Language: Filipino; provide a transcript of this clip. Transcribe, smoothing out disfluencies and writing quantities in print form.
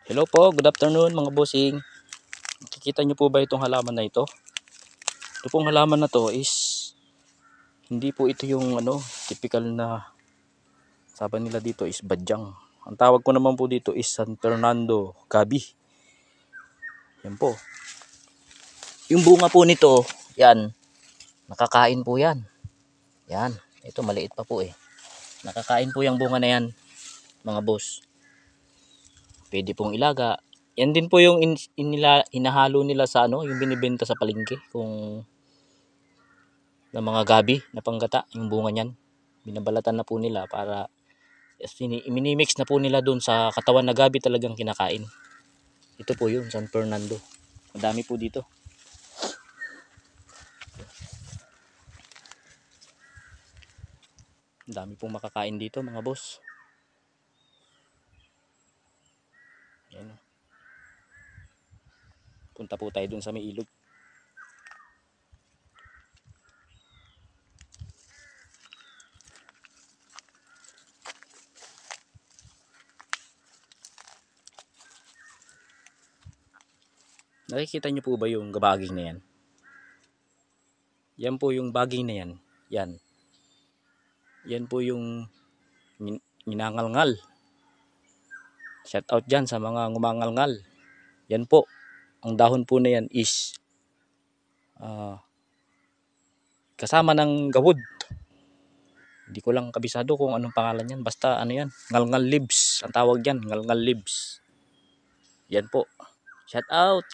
Hello po, good afternoon mga bossing. Nakikita niyo po ba itong halaman na ito? Ito pong halaman na to is hindi po ito yung typical na sabi nila dito is badyang. Ang tawag ko naman po dito is San Fernando Gabi. Yan po. Yung bunga po nito, yan, nakakain po yan. Yan, ito maliit pa po eh. Nakakain po yung bunga na yan, mga boss. Pwede pong ilaga. Yan din po yung inahalo nila sa yung binibenta sa palengke kung ng mga gabi na panggata, yung bunga niyan. Binabalatan na po nila para minimix na po nila doon sa katawan na gabi talagang kinakain. Ito po yun, San Fernando. Madami po dito. Ang dami pong makakain dito mga boss. Yan. Punta po tayo doon sa may ilog. Nakikita niyo po ba yung gabaging na yan? Yan po yung baging na yan. Yan. Yan po yung ginangalngal. Shout out dyan sa mga ngumangalngal. Yan po. Ang dahon po na yan is kasama ng gawod. Hindi ko lang kabisado kung anong pangalan yan. Basta yan. Ngalngal leaves. Ang tawag yan. Ngalngal leaves. Yan po. Shout out.